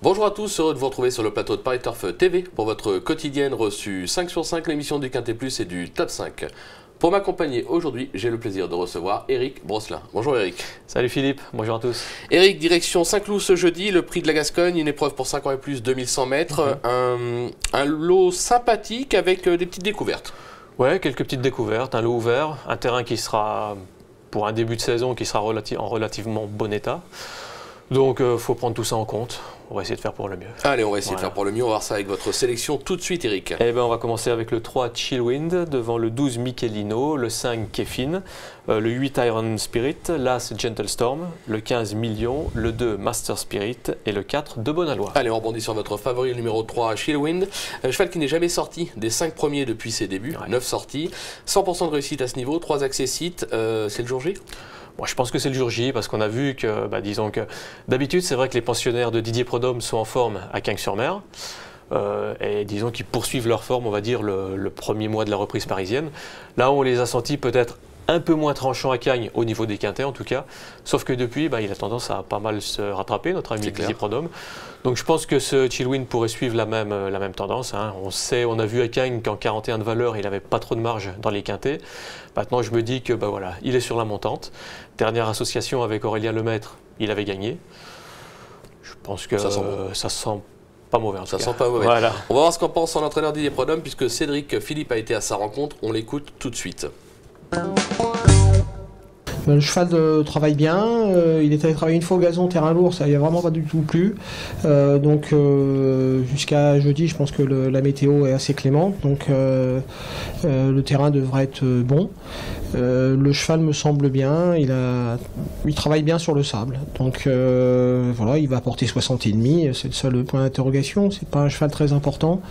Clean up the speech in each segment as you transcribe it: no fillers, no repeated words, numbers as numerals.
Bonjour à tous, heureux de vous retrouver sur le plateau de Paris Turf TV pour votre quotidienne reçue 5 sur 5, l'émission du Quintet Plus et du Top 5. Pour m'accompagner aujourd'hui, j'ai le plaisir de recevoir Eric Brosselin. Bonjour Eric. Salut Philippe, bonjour à tous. Eric, direction Saint-Cloud ce jeudi, le prix de la Gascogne, une épreuve pour 5 ans et plus, 2100 mètres, un lot sympathique avec des petites découvertes. Ouais, quelques petites découvertes, un lot ouvert, un terrain qui sera, pour un début de saison, qui sera en relativement bon état. Donc il faut prendre tout ça en compte, on va essayer de faire pour le mieux. Allez, on va essayer de faire pour le mieux, on va voir ça avec votre sélection tout de suite Eric. Eh ben, on va commencer avec le 3 Chillwind, devant le 12 Michelino, le 5 Kefin, le 8 Iron Spirit, l'As Gentle Storm, le 15 Million, le 2 Master Spirit et le 4 De Bonalois. Allez, on rebondit sur votre favori, le numéro 3 Chillwind, cheval qui n'est jamais sorti des 5 premiers depuis ses débuts, 9 sorties, 100% de réussite à ce niveau, 3 accessites, c'est le jour J? Bon, je pense que c'est le jour J parce qu'on a vu que, disons que d'habitude, c'est vrai que les pensionnaires de Didier Prudhomme sont en forme à Cagnes-sur-Mer. Et disons qu'ils poursuivent leur forme, on va dire, le premier mois de la reprise parisienne. Là, on les a sentis peut-être un peu moins tranchants à Cagnes, au niveau des quintets en tout cas. Sauf que depuis, il a tendance à pas mal se rattraper, notre ami Didier Prudhomme. Donc je pense que ce Chillwind pourrait suivre la même tendance. Hein. On a vu à Cagnes qu'en 41 de valeur, il n'avait pas trop de marge dans les quintets. Maintenant, je me dis que voilà, il est sur la montante. Dernière association avec Aurélien Lemaître, il avait gagné. Je pense que ça sent pas mauvais en tout cas. Ça sent pas mauvais. Voilà. On va voir ce qu'en pense son entraîneur Didier Prudhomme, puisque Cédric Philippe a été à sa rencontre. On l'écoute tout de suite. Le cheval travaille bien, il est allé travailler une fois au gazon, terrain lourd, ça n'y a vraiment pas du tout plu. Donc jusqu'à jeudi, je pense que la météo est assez clémente, donc le terrain devrait être bon. Le cheval me semble bien, il travaille bien sur le sable. Donc voilà, il va porter 60,5, c'est le seul point d'interrogation. C'est pas un cheval très important,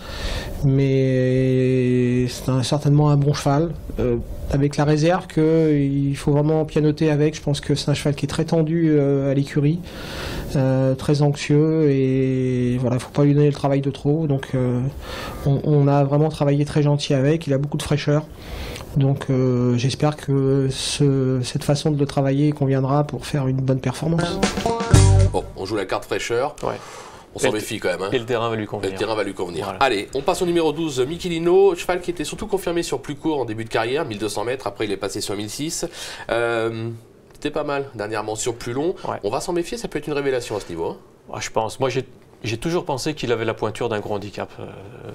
mais c'est certainement un bon cheval. Avec la réserve qu'il faut vraiment pianoter avec. Je pense que c'est un cheval qui est très tendu à l'écurie, très anxieux, et voilà, il ne faut pas lui donner le travail de trop. Donc on a vraiment travaillé très gentil avec, il a beaucoup de fraîcheur. Donc j'espère que cette façon de le travailler conviendra pour faire une bonne performance. Bon, on joue la carte fraîcheur. Ouais. On s'en méfie quand même. Hein. Et le terrain va lui convenir. Le terrain va lui convenir. Voilà. Allez, on passe au numéro 12, Michelino, cheval qui était surtout confirmé sur plus court en début de carrière, 1200 mètres, après il est passé sur 1006. C'était pas mal, dernièrement sur plus long. Ouais. On va s'en méfier, ça peut être une révélation à ce niveau. Hein. Ouais, je pense. Moi, j'ai toujours pensé qu'il avait la pointure d'un gros handicap,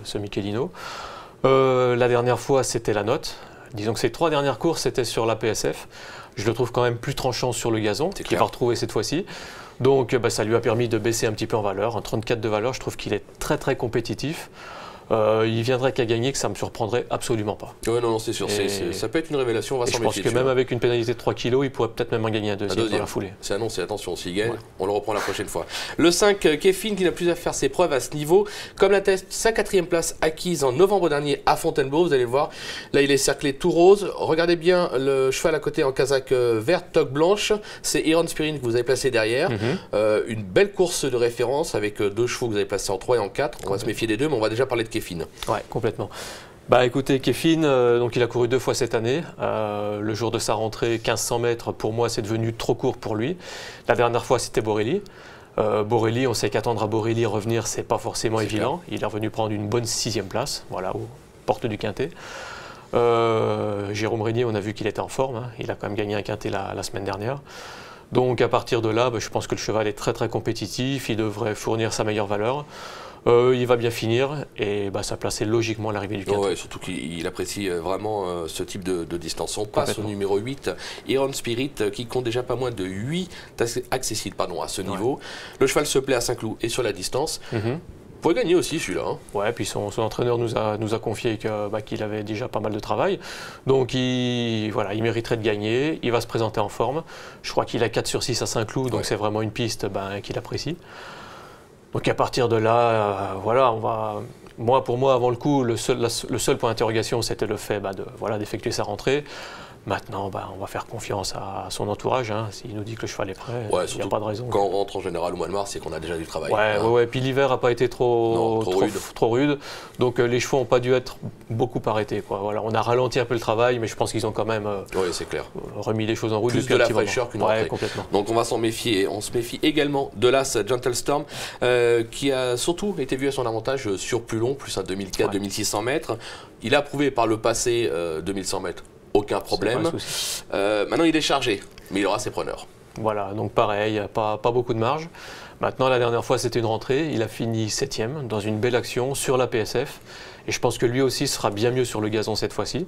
ce Michelino. La dernière fois, c'était la note. Disons que ces 3 dernières courses, c'était sur la PSF. Je le trouve quand même plus tranchant sur le gazon, qu'il va retrouver cette fois-ci. Donc ça lui a permis de baisser un petit peu en valeur. Un 34 de valeur, je trouve qu'il est très très compétitif. Il viendrait qu'à gagner, que ça ne me surprendrait absolument pas. Oui, non, c'est sûr. Ça peut être une révélation, on va s'en méfier. Je pense que même avec une pénalité de 3 kg, il pourrait peut-être même en gagner un deuxième dans la foulée. C'est annoncé, attention, s'il gagne, on le reprend la prochaine fois. Le 5, Kefin, qui n'a plus à faire ses preuves à ce niveau. Comme l'atteste sa 4e place acquise en novembre dernier à Fontainebleau, vous allez le voir. Là, il est cerclé tout rose. Regardez bien le cheval à côté en casaque verte, toque blanche. C'est Iron Spirit que vous avez placé derrière. Une belle course de référence avec 2 chevaux que vous avez placés en 3 et en 4. On va se méfier des deux, mais on va déjà parler de Kefin. Ouais, complètement. Écoutez, Kefin, donc il a couru 2 fois cette année. Le jour de sa rentrée, 1500 mètres, pour moi, c'est devenu trop court pour lui. La dernière fois, c'était Borelli. Borelli, on sait qu'attendre à Borelli revenir, c'est pas forcément évident. Il est revenu prendre une bonne 6e place, voilà, aux portes du Quintet. Jérôme Régnier, on a vu qu'il était en forme. Hein. Il a quand même gagné un Quintet la semaine dernière. Donc à partir de là, je pense que le cheval est très très compétitif. Il devrait fournir sa meilleure valeur. Il va bien finir et ça plaçait logiquement l'arrivée du Quintet. Ouais, surtout qu'il apprécie vraiment ce type de distance. On passe au numéro 8, Iron Spirit, qui compte déjà pas moins de 8 accessibles à ce niveau. Le cheval se plaît à Saint-Cloud et sur la distance. Pourrait gagner aussi celui-là. Hein. Ouais, puis son entraîneur nous a confié qu'il avait déjà pas mal de travail. Donc il mériterait de gagner. Il va se présenter en forme. Je crois qu'il a 4 sur 6 à Saint-Cloud, donc c'est vraiment une piste qu'il apprécie. Donc à partir de là, pour moi, avant le coup, le seul point d'interrogation, c'était le fait d'effectuer sa rentrée. Maintenant, on va faire confiance à son entourage. Hein. S'il nous dit que le cheval est prêt, il n'y a pas de raison. Quand on rentre en général au mois de mars, c'est qu'on a déjà du travail. Ouais. Puis l'hiver n'a pas été trop rude. Donc les chevaux n'ont pas dû être beaucoup arrêtés. Voilà, on a ralenti un peu le travail, mais je pense qu'ils ont quand même c'est clair. remis les choses en route. Plus de la fraîcheur qu'une rentrée. Complètement. Donc on va s'en méfier. On se méfie également de l'As Gentle Storm, qui a surtout été vu à son avantage sur plus long, plus à 2400-2600 mètres. Il a prouvé par le passé 2100 mètres. Aucun problème. Maintenant, il est chargé, mais il aura ses preneurs. Voilà, donc pareil, pas beaucoup de marge. Maintenant, la dernière fois, c'était une rentrée. Il a fini 7e dans une belle action sur la PSF. Et je pense que lui aussi sera bien mieux sur le gazon cette fois-ci.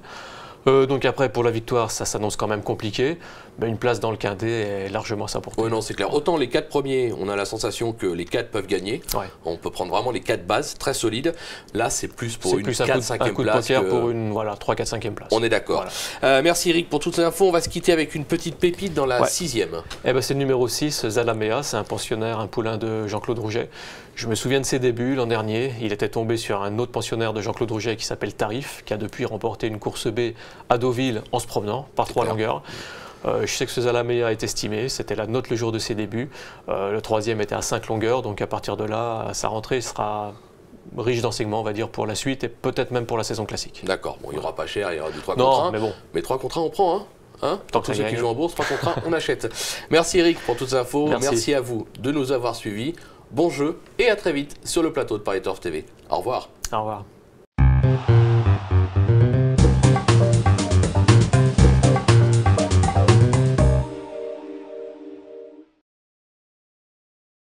Donc après, pour la victoire, ça s'annonce quand même compliqué. Mais une place dans le quintet est largement sa portée. Oui, non, c'est clair. Autant les 4 premiers, on a la sensation que les 4 peuvent gagner. On peut prendre vraiment les 4 bases très solides. Là, c'est plus pour une 4-5e place. Un coup de poker pour une 3-4-5e place. On est d'accord. Voilà. Merci Eric pour toutes ces infos. On va se quitter avec une petite pépite dans la 6e. C'est le numéro 6, Zalamea. C'est un pensionnaire, un poulain de Jean-Claude Rouget. Je me souviens de ses débuts l'an dernier. Il était tombé sur un autre pensionnaire de Jean-Claude Rouget qui s'appelle Tarif, qui a depuis remporté une course B à Deauville en se promenant par 3 longueurs. Je sais que ce Zalamea est estimé, c'était la note le jour de ses débuts. Le 3e était à 5 longueurs, donc à partir de là, sa rentrée sera riche d'enseignements, on va dire, pour la suite et peut-être même pour la saison classique. D'accord, il n'y aura pas cher, il y aura du 3 contre 1. Mais bon. Mais 3 contre 1, on prend, hein. Tant pour tous ceux qui jouent en bourse, 3 contre 1, on achète. Merci Eric pour toutes ces infos. Merci à vous de nous avoir suivis. Bon jeu et à très vite sur le plateau de Paris Turf TV. Au revoir. Au revoir.